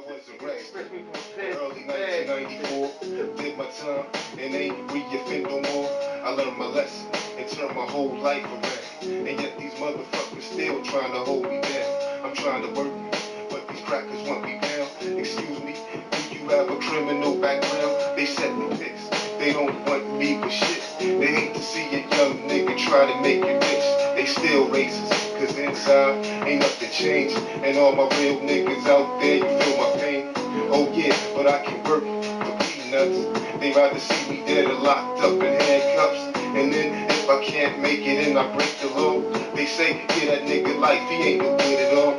wasn't raised. Early 1994, did my time and ain't re-offend no more. I learned my lesson and turned my whole life around. And yet these motherfuckers still trying to hold me down. I'm trying to work, but these crackers want me down. Excuse me, do you have a criminal background? They set me pics. They don't want me for shit. They hate to see a young nigga try to make it rich. They still racist, cause inside ain't nothing changed. And all my real niggas out there, you feel my pain. Oh yeah, but I can work for peanuts. They rather see me dead or locked up in handcuffs. And then if I can't make it and I break the law, they say, yeah, that nigga life, he ain't no good at all.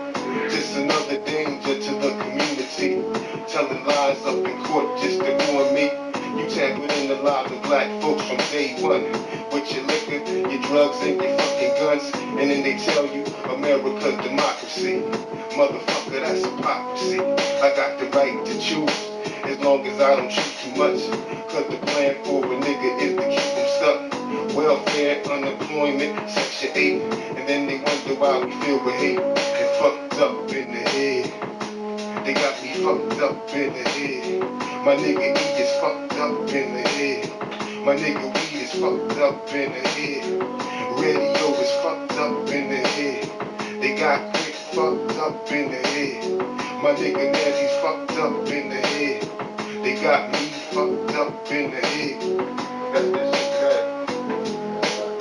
Just another danger to the community. Telling lies up in court just to ruin me. You tampered in the lives of black folks from day one. With your liquor, your drugs, and your fucking guns. And then they tell you America's democracy. Motherfucker, that's hypocrisy. I got the right to choose, as long as I don't choose too much. Cause the plan for a nigga is to keep them stuck. Welfare, unemployment, Section 8. And then they wonder why we feel with hate. And fucked up in the head. They got me fucked up in the head. My nigga E is fucked up in the head. My nigga weed is fucked up in the head. Radio is fucked up in the head. They got quick fucked up in the head. My nigga Nancy's fucked up in the head. They got me fucked up in the head. That's this shit,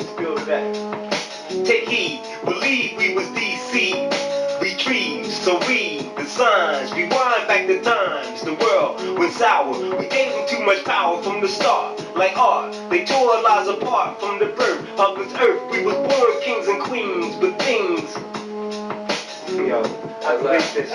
Still to that. Take heed, believe we was DC. Retrieve, so read the signs. Rewind back the times. The world went sour. We gave them too much power from the start. Like art, they tore our lives apart from the birth of this earth. We was born kings and queens, but things. Yo, I wish that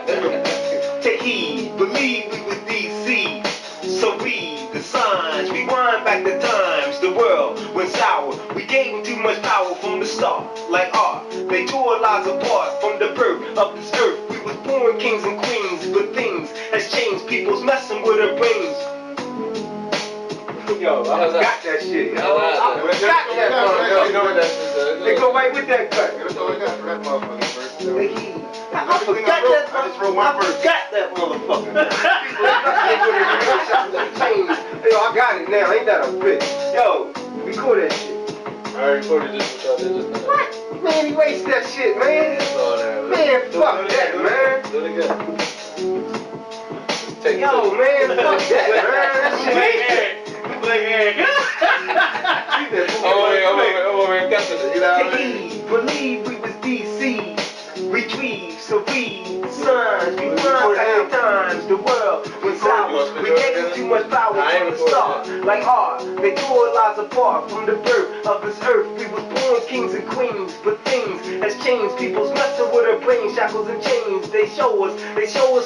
shit. Take heed, believe we was DC. So read the signs, rewind back the times. The world went sour. We gave them too much power from the start. Like art, they tore our lives apart from the birth of this earth. We was born kings and queens, but things has changed. People's messing with their brains. Yo, I got that shit. Yo, I got that motherfucker. You know what that shit is. They go right with that cut. That's all I got for that motherfucker first. I forgot that. I just wrote my verse. Forgot that motherfucker. Yo, I got it now. Ain't that a bitch? Yo, record that shit. I recorded this with y'all just now. What? Man, he wasted that shit, man. It's all there. Man, fuck that, man. Do it again. Take Yo, man, fuck that, man. That shit ain't. I'm over here guessing it. You know what I mean? Believe we was DC. Retrieve, so read the signs. We run back the times. The world was ours. We gave them too much power from the start. Like art, they tore our lives apart from the birth of this earth. We was born kings and queens, but things has changed. People's messing with their brains, shackles and chains. They show us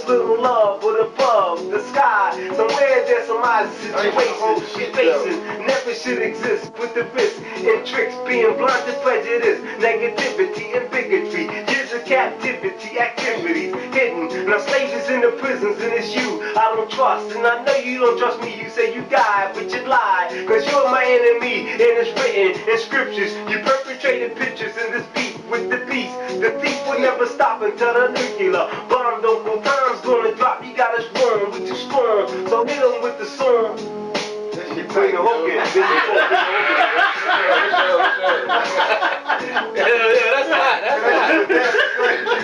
little love, but above the sky, somewhere there's some eyes situations we facing. Never should exist with the risk and tricks, being blind to prejudice, negativity and bigotry. Years of captivity, activities hidden. Now slaves is in the prisons and it's you I don't trust. And I know you don't trust me. You say you died, but you lie. Cause you're my enemy and it's written in scriptures. You perpetrated pictures in this beat with the beast. The thief will never stop until the nuclear bomb don't go. Time's gonna drop. You got us wrong. We too strong. So hit them with the song. You bring the hook in. Then you hook Yeah, that's hot. That's hot.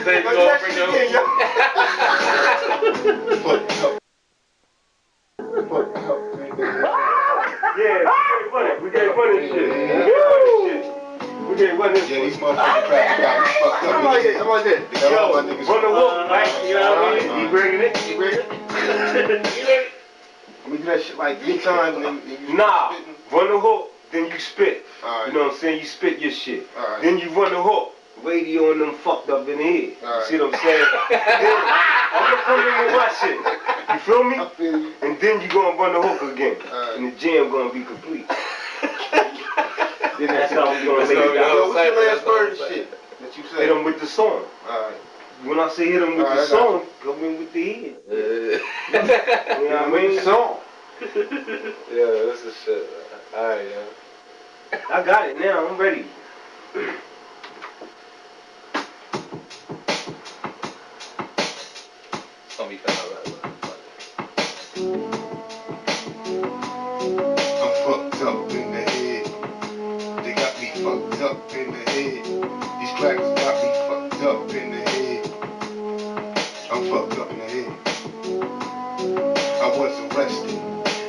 Then you go bring the hook. Yeah, we can't run this shit. We can't run this shit. Yeah, these motherfucking crackers got me fucked up. How about that? They got all my niggas Run the hook, right? You know what I mean? You bringing it? You bringing it? We do that shit like 3 times and then you Nah, spitting. run the hook, then you spit. Alright. You know what I'm saying? You spit your shit. Alright. Then you run the hook. Radio and them fucked up in the head. Alright. See what I'm saying? Then I'm gonna come in with my shit. You feel me? I feel you. And then you gonna run the hook again. Alright. And the jam gonna be complete. Then that's how we gonna lay it Yo, down. what's your last word and shit that you Hit say? them with the song. Alright. When I say hit them with Alright, the I got song, go in with the head. You know what I mean? Song. Yeah, this is shit. Alright, yo. I got it now. I'm ready. gonna be kind of right. I'm fucked up in the head. They got me fucked up in the head. These crackers got me fucked up in the head. I'm fucked up in the head. I was arrested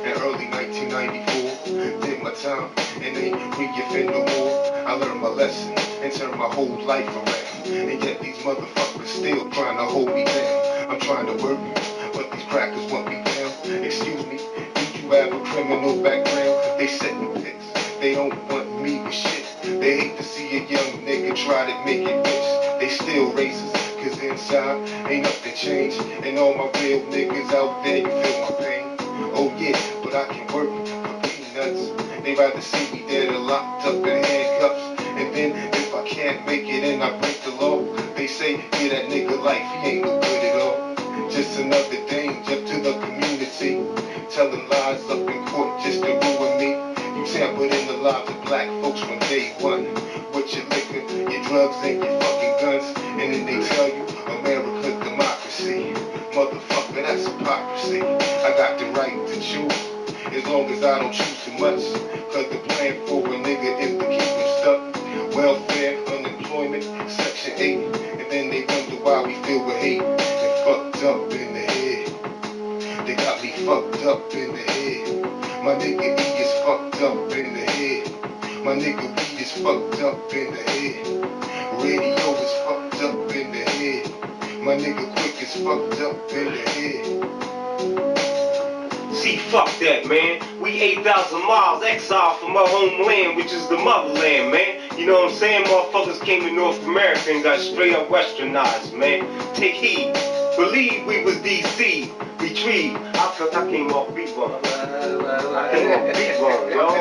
in early 1994. Did my time and ain't re-offend no more. I learned my lesson and turned my whole life around. And yet these motherfuckers still trying to hold me down. I'm trying to work, but these crackers want me down. Excuse me, do you have a criminal background? They setting pics, they don't want me with shit. They hate to see a young nigga try to make it rich. They still racist, cause inside ain't nothing changed. And all my real niggas out there, you feel my pain. Oh yeah, but I can work for peanuts. They rather see me dead or locked up in handcuffs. And then if I can't make it and I break the law, they say, yeah, that nigga life, he ain't no good at all. Just another danger to the community. Telling lies up in court just to ruin me. You tampered in the lives of black folks from day one. With your liquor, your drugs, and your fucking guns. And then they tell you, America's democracy. Motherfucker, that's hypocrisy. I got the right to choose, as long as I don't choose too much. Cause the plan for a nigga is to keep him stuck. Welfare, unemployment, Section 8. And then they wonder why we feel with hate. And fucked up in the head. They got me fucked up in the head. My nigga E is fucked up in the head. My nigga weed is fucked up in the head. Radio is fucked up in the head. My nigga Quick is fucked up in the head. See, fuck that, man. We 8,000 miles exiled from our homeland, which is the motherland, man. You know what I'm saying? Motherfuckers came to North America and got straight up westernized, man. Take heed. Believe we was DC. Retrieve. I came off beat one. I came off beat one, yo. I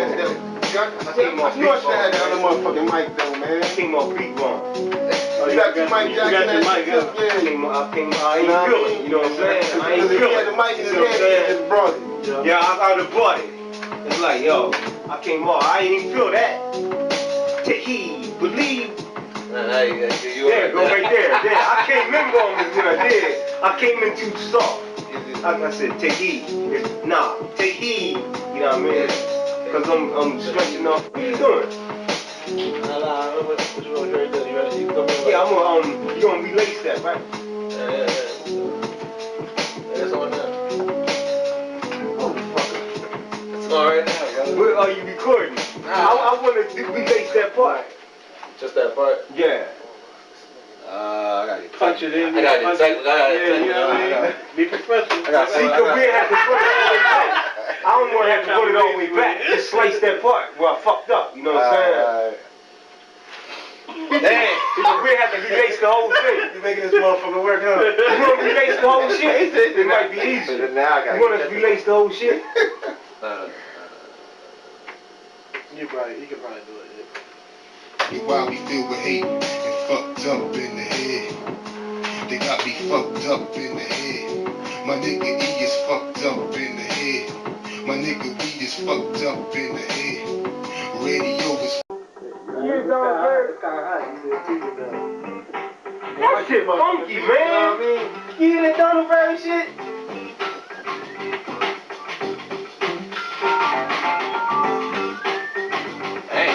came off beat one. You should have that other motherfucking mic though, man. I came off beat one. You got your mic, I ain't feel it, you know what I'm saying? I ain't feel it. The mic in his hand, just brought it. Yeah, I would have brought it. It's like, yo, I came off. I ain't even feel that. Take heed, believe. There, go right there. There, I came in wrong is what I did. I came in too soft. Like I said, take heed. Take heed. You know what I mean? Because I'm stretching off. What are you doing? What you want to do? You ready? Yeah, I'm gonna you gonna relace that, right? Yeah. It's on now. Oh, fucker. It's on right now, guys. Where are you recording? I want to relace that part. Just that part? Yeah. I gotta Punch it in. I gotta take it. You know what I mean? Be professional. See, because we have to put it all the way back. I don't want to have to put it all the way back. Just slice that part where I fucked up. You know what I'm saying? Damn, we have to relace the whole thing. You making this motherfucker work, huh? You want to relace the whole shit? It might be easier. Now I got you want to relace the whole shit? You can probably do it. That's why we filled with hate and fucked up in the head. They got me fucked up in the head. My nigga E is fucked up in the head. My nigga weed is fucked up in the head. Radio is that shit funky, man. You hear that Donaldberry shit?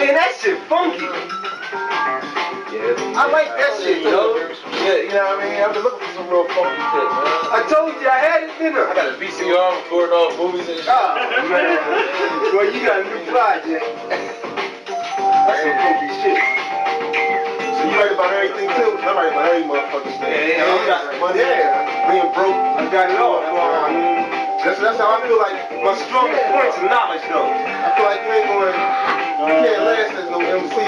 Man, that shit funky. Yeah, I like that shit, yo. Yeah, you know what I mean? I've been looking for some real funky shit, man. I told you I had it, didn't I got a VCR recording all movies and shit. Oh, man. Well, you got a new project. That's some funky shit. So you write about everything too? I write about every motherfucking thing. Yeah. I got money, being broke. I got it all. That's how I feel like. My strongest points is knowledge, though. I feel like you ain't going, you can't last as no MC